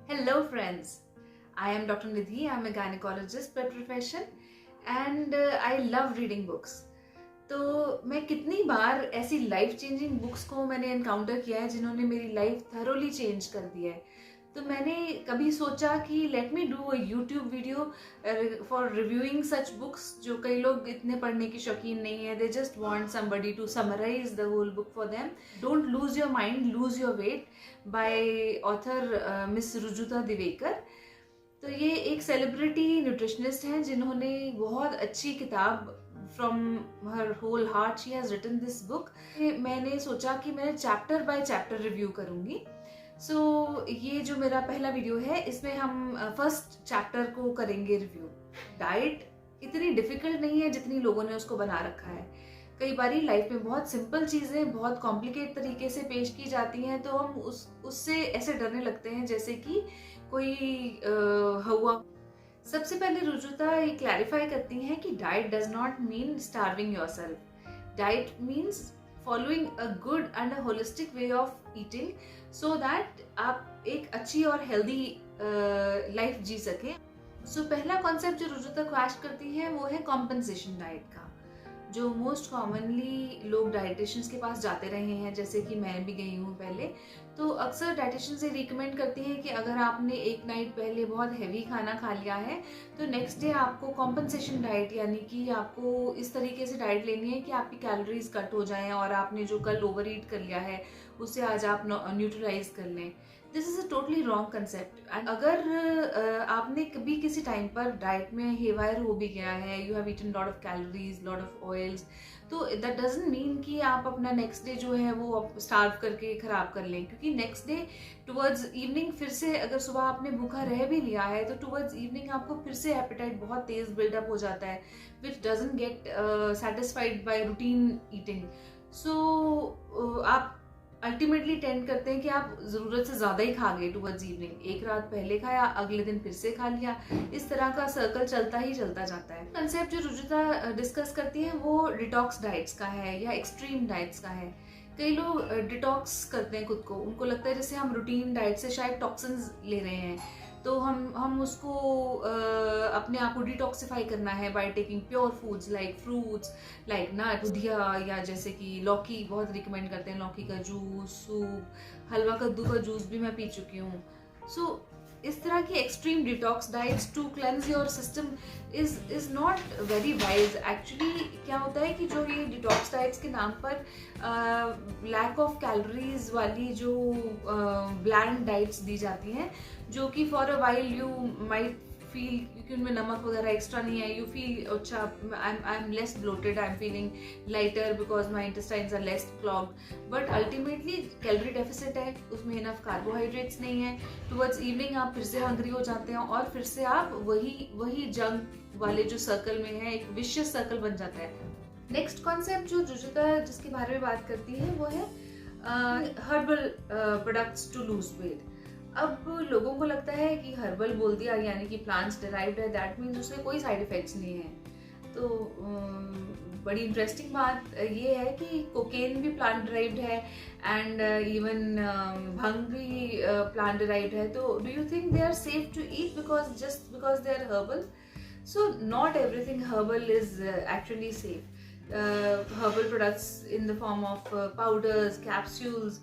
Hello, friends. I am Dr. Nidhi. I am a gynecologist by profession and I love reading books. तो मैं कितनी बार ऐसी life changing books को मैंने encounter किया है जिन्होंने मेरी लाइफ थरोली चेंज कर दी है। तो मैंने कभी सोचा कि let me do a YouTube video for reviewing such books. जो कई लोग इतने पढ़ने की शौकीन नहीं है, they just want somebody to summarise the whole book for them. Don't lose your mind, lose your weight by author miss Rujuta Diwekar. तो ये एक सेलिब्रिटी न्यूट्रिशनिस्ट हैं जिन्होंने बहुत अच्छी किताब from her whole heart she has written this book. मैंने सोचा कि मैं चैप्टर बाय चैप्टर रिव्यू करूंगी। ये जो मेरा पहला वीडियो है, इसमें हम फर्स्ट चैप्टर को करेंगे रिव्यू। डाइट इतनी डिफिकल्ट नहीं है जितनी लोगों ने उसको बना रखा है। कई बारी लाइफ में बहुत सिंपल चीजें बहुत कॉम्प्लिकेट तरीके से पेश की जाती हैं, तो हम उससे ऐसे डरने लगते हैं जैसे कि कोई हुआ। सबसे पहले रुजुता ये क्लैरिफाई करती हैं कि diet does not mean starving yourself. Diet means following a good and a holistic way of eating so that आप एक अच्छी और हेल्दी लाइफ जी सकें। पहला कॉन्सेप्ट जो रुजुता क्रैश करती है वो है कॉम्पनसेशन डाइट का, जो मोस्ट कॉमनली लोग डाइटिशियंस के पास जाते रहे हैं, जैसे कि मैं भी गई हूँ पहले। तो अक्सर डाइटिशियन से रिकमेंड करती हैं कि अगर आपने एक नाइट पहले बहुत हैवी खाना खा लिया है तो नेक्स्ट डे आपको कॉम्पनसेशन डाइट, यानी कि आपको इस तरीके से डाइट लेनी है कि आपकी कैलोरीज कट हो जाएं और आपने जो कल ओवर ईट कर लिया है उसे आज आप न्यूट्रलाइज कर लें। This is a totally wrong concept. अगर आपने कभी किसी टाइम पर डाइट में हेवायर हो भी गया है, you have eaten lot of calories, lot of oils, तो दैट डजंट मीन कि आप अपना नेक्स्ट डे जो है वो स्टार्व करके खराब कर लें, क्योंकि नेक्स्ट डे टुवर्ड्स इवनिंग फिर से, अगर सुबह आपने भूखा रह भी लिया है तो टुवर्ड्स इवनिंग आपको फिर से एपेटाइट बहुत तेज बिल्डअप हो जाता है, विच doesn't get satisfied by routine eating. आप अल्टीमेटली टेंड करते हैं कि आप जरूरत से ज्यादा ही खा गए टुवर्ड्स इवनिंग। एक रात पहले खाया, अगले दिन फिर से खा लिया, इस तरह का सर्कल चलता ही चलता जाता है। कंसेप्ट जो रुजुता डिस्कस करती है वो डिटॉक्स डाइट्स का है या एक्सट्रीम डाइट्स का है। कई लोग डिटॉक्स करते हैं खुद को, उनको लगता है जैसे हम रूटीन डाइट से शायद टॉक्सिन्स ले रहे हैं, तो हम उसको अपने आप को डिटॉक्सिफाई करना है by taking pure foods like fruits, like nuts, दूधिया, या जैसे कि लौकी बहुत रिकमेंड करते हैं, लौकी का जूस, सूप, हलवा कद्दू का जूस भी मैं पी चुकी हूँ। इस तरह की extreme detox diets to cleanse your system is not very wise. Actually क्या होता है कि जो ये डिटॉक्स डाइट्स के नाम पर लैक ऑफ कैलोरीज वाली जो ब्लैंड डाइट्स दी जाती हैं, जो कि for a while you might feel क्योंकि उनमें नमक वगैरह एक्स्ट्रा नहीं है, यू फील अच्छा, I am less bloated, I am feeling lighter because my intestines are less clogged, but ultimately calorie deficit है, उसमें इनफ कार्बोहाइड्रेट्स नहीं है। टुवर्ड्स इवनिंग आप फिर से हंग्री हो जाते हैं और फिर से आप वही जंक वाले जो सर्कल में है, एक विशियस सर्कल बन जाता है। नेक्स्ट कॉन्सेप्ट जो रुजुता जिसके बारे में बात करती है वो है herbal products to lose weight. अब लोगों को लगता है कि हर्बल बोल दिया यानी कि प्लांट्स डिराइव्ड है, दैट मीन्स उसमें कोई साइड इफेक्ट्स नहीं है। तो बड़ी इंटरेस्टिंग बात ये है कि कोकेन भी प्लांट डिराइव्ड है एंड इवन भंग भी प्लांट डिराइव्ड है। तो do you think they are safe to eat just because they are herbal? So not everything herbal is actually safe. Herbal products in the form of powders, capsules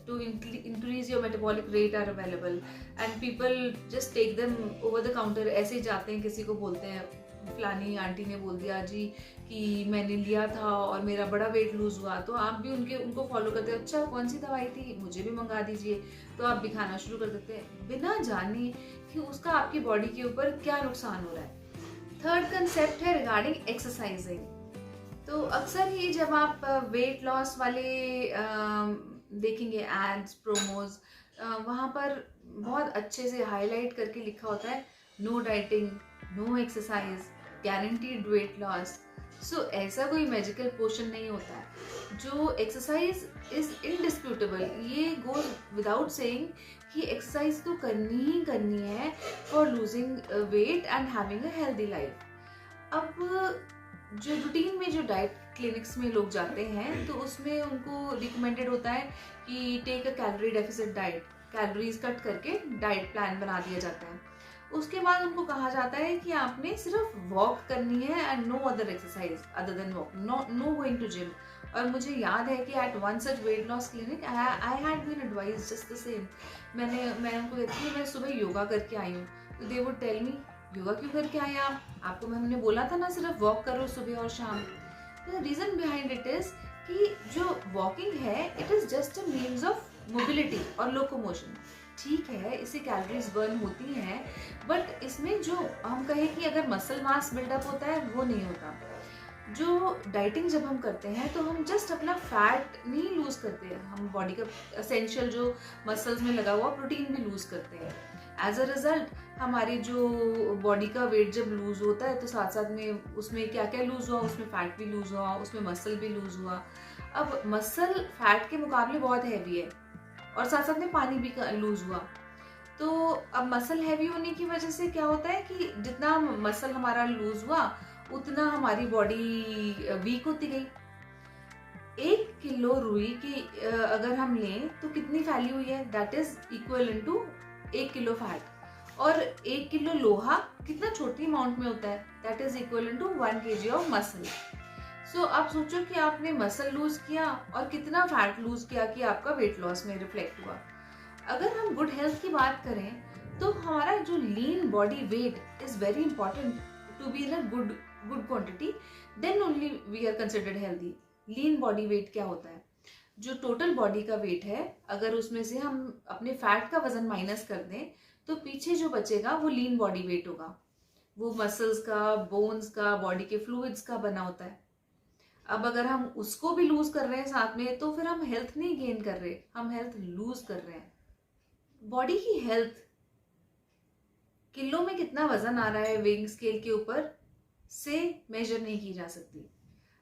to increase your metabolic rate are available and people just take them over the counter. ऐसे ही जाते हैं, किसी को बोलते हैं फलानी aunty ने बोल दिया जी कि मैंने लिया था और मेरा बड़ा वेट लूज हुआ, तो आप भी उनको फॉलो करते हैं, अच्छा कौन सी दवाई थी, मुझे भी मंगा दीजिए, तो आप भी खाना शुरू कर देते हैं बिना जाने कि उसका आपकी बॉडी के ऊपर क्या नुकसान हो रहा है। थर्ड कंसेप्ट है रिगार्डिंग एक्सरसाइजिंग। तो अक्सर ही जब आप वेट लॉस वाले देखेंगे एड्स, प्रोमोज, वहाँ पर बहुत अच्छे से हाईलाइट करके लिखा होता है no dieting, no exercise, guaranteed weight loss. ऐसा कोई मैजिकल पोशन नहीं होता है। जो एक्सरसाइज इज इनडिस्प्यूटेबल, ये गोज विदाउट सेइंग कि एक्सरसाइज तो करनी ही करनी है for losing weight and having a healthy life. अब जो रूटीन में जो डाइट क्लिनिक्स में लोग जाते हैं तो उसमें उनको रिकमेंडेड होता है कि take a calorie deficit diet. Calories cut करके डाइट प्लान बना दिया जाता है। उसके बाद उनको कहा जाता है कि आपने सिर्फ वॉक करनी है and no other exercise other than walk, no going to gym. और मुझे याद है कि at one such weight loss clinic I had been advise just the same. मैं उनको कहती हूँ मैं सुबह योगा करके आई हूँ, तो they would tell me yoga क्यों करके आए आप, आपको हमने बोला था ना सिर्फ वॉक करो सुबह और शाम। The reason behind it is कि जो वॉकिंग है it is just a means of mobility और लोकोमोशन। ठीक है, इससे कैलोरीज बर्न होती हैं, बट इसमें जो हम कहें कि अगर मसल मास बिल्डअप होता है वो नहीं होता। जो डाइटिंग जब हम करते हैं तो हम जस्ट अपना फैट नहीं लूज करते हैं, हम बॉडी का एसेंशियल जो मसल्स में लगा हुआ प्रोटीन भी लूज करते हैं। एज अ रिजल्ट हमारी जो बॉडी का वेट जब लूज होता है तो साथ साथ में उसमें क्या क्या लूज हुआ, उसमें फैट भी लूज हुआ, उसमें मसल भी लूज हुआ। अब मसल फैट के मुकाबले बहुत हैवी है और साथ साथ में पानी भी लूज हुआ। तो अब मसल हैवी होने की वजह से क्या होता है कि जितना मसल हमारा लूज हुआ उतना हमारी बॉडी वीक होती गई। 1 किलो रुई की अगर हम लें तो कितनी फैली हुई है, that is equal to 1 kilo fat. और 1 किलो लोहा कितना छोटी अमाउंट में होता है, that is equal to 1 kg of muscle. So आप सोचो कि आपने मसल लूज किया और कितना फैट लूज किया कि आपका वेट लॉस में रिफ्लेक्ट हुआ। अगर हम गुड हेल्थ की बात करें तो हमारा जो lean body weight is very important to be in a good quantity, then only we are considered healthy. Lean body weight क्या होता है, जो टोटल बॉडी का वेट है अगर उसमें से हम अपने फैट का वजन माइनस कर दें तो पीछे जो बचेगा वो लीन बॉडी वेट होगा। वो मसल्स का, बोन्स का, बॉडी के फ्लूइड्स का बना होता है। अब अगर हम उसको भी लूज कर रहे हैं साथ में तो फिर हम हेल्थ नहीं गेन कर रहे, हम हेल्थ लूज कर रहे हैं। बॉडी की हेल्थ किलो में कितना वजन आ रहा है वेइंग स्केल के ऊपर से मेजर नहीं की जा सकती।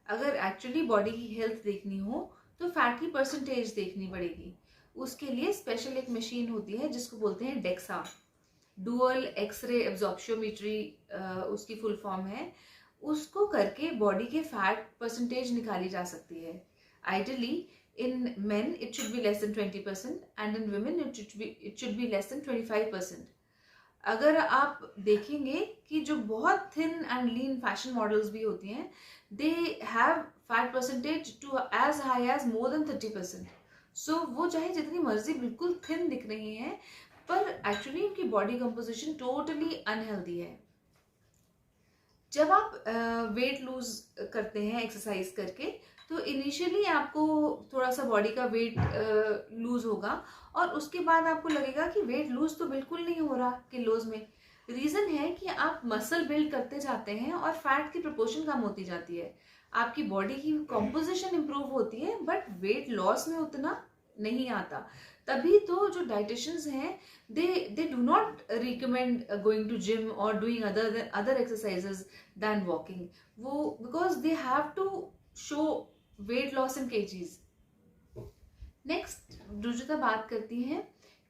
अगर एक्चुअली बॉडी की हेल्थ देखनी हो तो फैट की परसेंटेज देखनी पड़ेगी। उसके लिए स्पेशल एक मशीन होती है जिसको बोलते हैं डेक्सा, डुअल एक्सरे एब्जॉर्प्शियोमेट्री उसकी फुल फॉर्म है। उसको करके बॉडी के फैट परसेंटेज निकाली जा सकती है। Ideally in men it should be less than 20% and in women it should be less than 25%. अगर आप देखेंगे कि जो बहुत thin and lean fashion models भी होती हैं they have fat percentage too as high as more than 30%. So वो चाहे जितनी मर्जी बिल्कुल थिन दिख रही हैं पर एक्चुअली उनकी बॉडी कंपोजिशन टोटली अनहेल्दी है। जब आप वेट लूज करते हैं एक्सरसाइज करके तो इनिशियली आपको थोड़ा सा बॉडी का वेट लूज होगा और उसके बाद आपको लगेगा कि वेट लूज तो बिल्कुल नहीं हो रहा किलोज में। रीजन है कि आप मसल बिल्ड करते जाते हैं और फैट की प्रोपोर्शन कम होती जाती है, आपकी बॉडी की कॉम्पोजिशन इंप्रूव होती है बट वेट लॉस में उतना नहीं आता। तभी तो जो डाइटिशियंस हैं they do not recommend going to gym और doing other exercises than walking, वो because they have to show weight loss in kgs. Next Rujuta बात करती हैं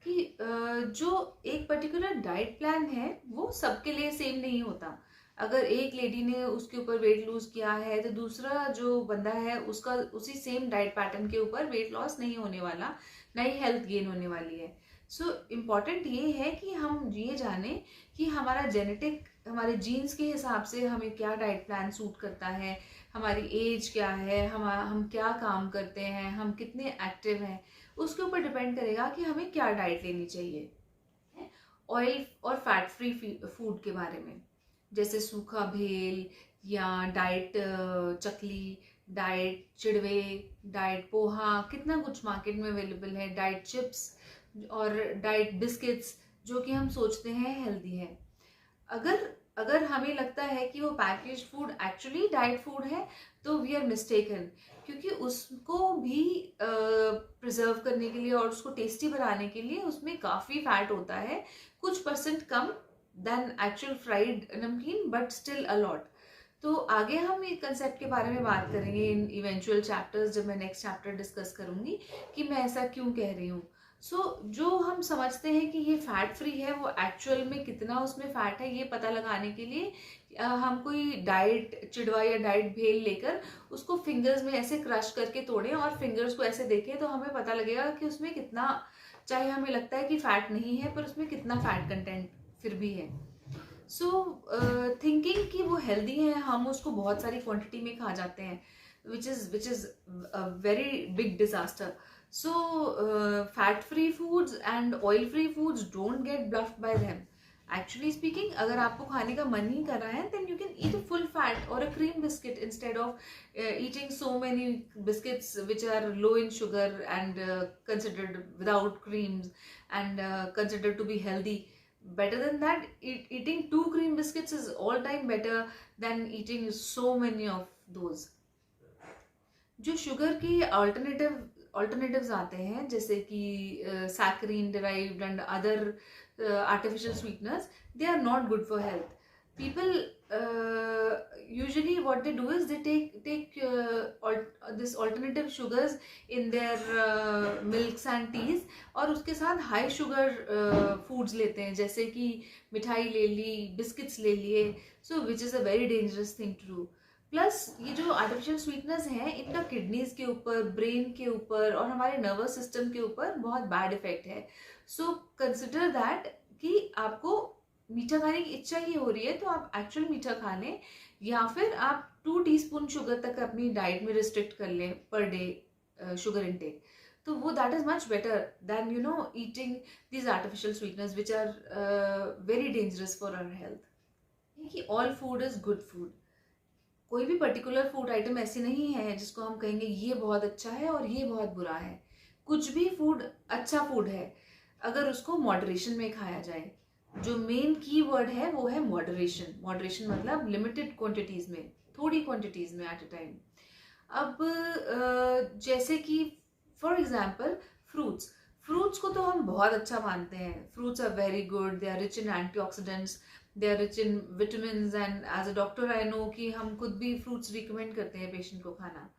कि जो एक पर्टिकुलर डाइट प्लान है वो सबके लिए सेम नहीं होता। अगर एक लेडी ने उसके ऊपर वेट लूज किया है तो दूसरा जो बंदा है उसका उसी सेम डाइट पैटर्न के ऊपर वेट लॉस नहीं होने वाला, ना ही हेल्थ गेन होने वाली है। सो इम्पॉर्टेंट ये है कि हम ये जाने कि हमारा जेनेटिक, हमारे जीन्स के हिसाब से हमें क्या डाइट प्लान सूट करता है, हमारी एज क्या है, हम क्या काम करते हैं, हम कितने एक्टिव हैं, उसके ऊपर डिपेंड करेगा कि हमें क्या डाइट लेनी चाहिए। ऑयल और फैट फ्री फूड के बारे में जैसे सूखा भेल या डाइट चकली, डाइट चिड़वे, डाइट पोहा, कितना कुछ मार्केट में अवेलेबल है, डाइट चिप्स और डाइट बिस्किट्स जो कि हम सोचते हैं हेल्दी है। अगर हमें लगता है कि वो package food actually diet food है तो वी आर मिस्टेकन, क्योंकि उसको भी प्रिजर्व करने के लिए और उसको टेस्टी बनाने के लिए उसमें काफ़ी फैट होता है, कुछ परसेंट कम देन एक्चुअल फ्राइड नमकीन बट स्टिल अ लॉट। तो आगे हम एक कंसेप्ट के बारे में बात करेंगे इन इवेंचुअल चैप्टर्स, जब मैं नेक्स्ट चैप्टर डिस्कस करूंगी कि मैं ऐसा क्यों कह रही हूँ। जो हम समझते हैं कि ये फैट फ्री है वो एक्चुअल में कितना उसमें फैट है ये पता लगाने के लिए हम कोई डाइट चिड़वा या डाइट भेल लेकर उसको फिंगर्स में ऐसे क्रश करके तोड़ें और फिंगर्स को ऐसे देखें तो हमें पता लगेगा कि उसमें कितना चाहे हमें लगता है कि फैट नहीं है पर उसमें कितना फैट कंटेंट फिर भी है। सो थिंकिंग कि वो हेल्दी है, हम उसको बहुत सारी क्वांटिटी में खा जाते हैं, which is a very big disaster. So fat free foods and oil free foods don't get bluffed by them. Actually speaking, अगर आपको खाने का मन ही कर रहा है, then you can eat a full fat or a cream biscuit instead of eating so many biscuits which are low in sugar and considered without creams and considered to be healthy. Better than that, eating 2 cream biscuits is all time better than eating so many of those. जो sugar की alternatives आते हैं, जैसे कि saccharin derived and other artificial sweeteners, they are not good for health. People usually what they do is they take this alternative sugars in their milks and teas, और उसके साथ high sugar foods लेते हैं, जैसे कि मिठाई ले ली, biscuits ले लिए, so which is a very dangerous thing to do. Plus ये जो आर्टिफिशियल स्वीटनर्स हैं, इनका किडनीज के ऊपर, ब्रेन के ऊपर और हमारे नर्वस सिस्टम के ऊपर बहुत बैड इफेक्ट है. सो कंसिडर दैट कि आपको मीठा खाने की इच्छा ही हो रही है तो आप एक्चुअल मीठा खा लें, या फिर आप 2 टीस्पून शुगर तक अपनी डाइट में रिस्ट्रिक्ट कर लें पर डे शुगर इनटेक. तो वो that is much better than eating these artificial sweeteners which are very dangerous for our health. कि all food is good food. कोई भी पर्टिकुलर फूड आइटम ऐसी नहीं है जिसको हम कहेंगे ये बहुत अच्छा है और ये बहुत बुरा है. कुछ भी फूड अच्छा फूड है अगर उसको मॉडरेशन में खाया जाए. जो मेन की वर्ड है वो है मॉडरेशन. मॉडरेशन मतलब लिमिटेड क्वांटिटीज में, थोड़ी क्वांटिटीज में एट अ टाइम. अब जैसे कि फॉर एग्जाम्पल फ्रूट्स को तो हम बहुत अच्छा मानते हैं. Fruits are very good, they are rich in antioxidants, they are rich in vitamins, and as a doctor I know कि हम खुद भी फ्रूट्स रिकमेंड करते हैं पेशेंट को खाना.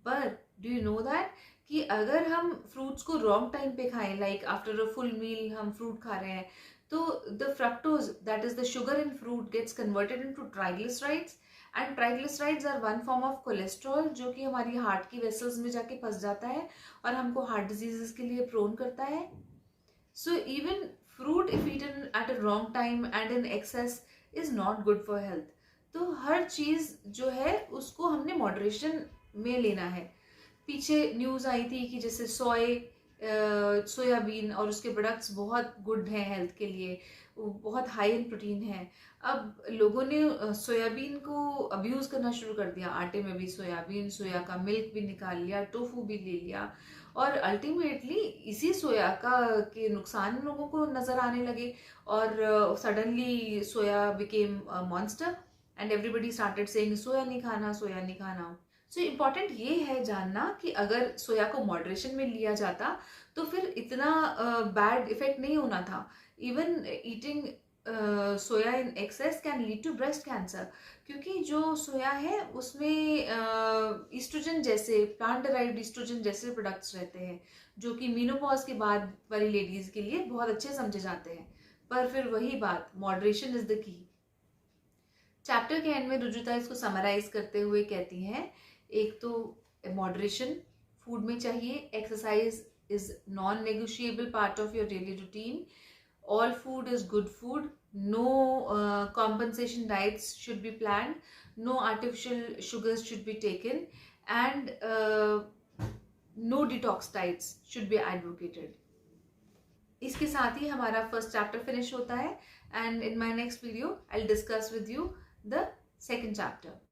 But do you know that कि अगर हम फ्रूट्स को रॉन्ग टाइम पे खाएं, like after a full meal हम फ्रूट खा रहे हैं, तो the fructose that is the sugar in fruit gets converted into triglycerides, and triglycerides are one form of cholesterol जो कि हमारी हार्ट की वेसल्स में जाके फंस जाता है और हमको हार्ट डिजीजेस के लिए प्रोन करता है. So even fruit if eaten at a wrong time and in excess is not good for health. तो हर चीज जो है उसको हमने मॉडरेशन में लेना है. पीछे न्यूज आई थी कि जैसे सोयाबीन और उसके प्रोडक्ट्स बहुत गुड हैं हेल्थ के लिए, बहुत हाई इन प्रोटीन है. अब लोगों ने सोयाबीन को अब्यूज करना शुरू कर दिया. आटे में भी सोयाबीन, सोया का मिल्क भी निकाल लिया, टोफू भी ले लिया, और अल्टीमेटली इसी सोया के नुकसान लोगों को नजर आने लगे, और suddenly soya became monster and everybody started saying soya नहीं खाना, सोया नहीं खाना. सो इम्पॉर्टेंट ये है जानना कि अगर सोया को मॉडरेशन में लिया जाता तो फिर इतना बैड इफेक्ट नहीं होना था. Even eating soya in excess can lead to breast cancer, क्योंकि जो सोया है उसमें ईस्ट्रोजन जैसे, प्लांट डिराइव्ड ईस्ट्रोजन जैसे प्रोडक्ट्स रहते हैं जो कि मीनोपॉज के बाद वाली लेडीज के लिए बहुत अच्छे समझे जाते हैं. पर फिर वही बात, moderation is the key. Chapter के एंड में रुजुता इसको समराइज करते हुए कहती हैं, एक तो मॉडरेशन फूड में चाहिए, exercise is non negotiable part of your daily routine, all food is good food, no compensation diets should be planned, no artificial sugars should be taken, and no detox diets should be advocated. इसके साथ ही हमारा first chapter finish होता है, and in my next video I will discuss with you the second chapter.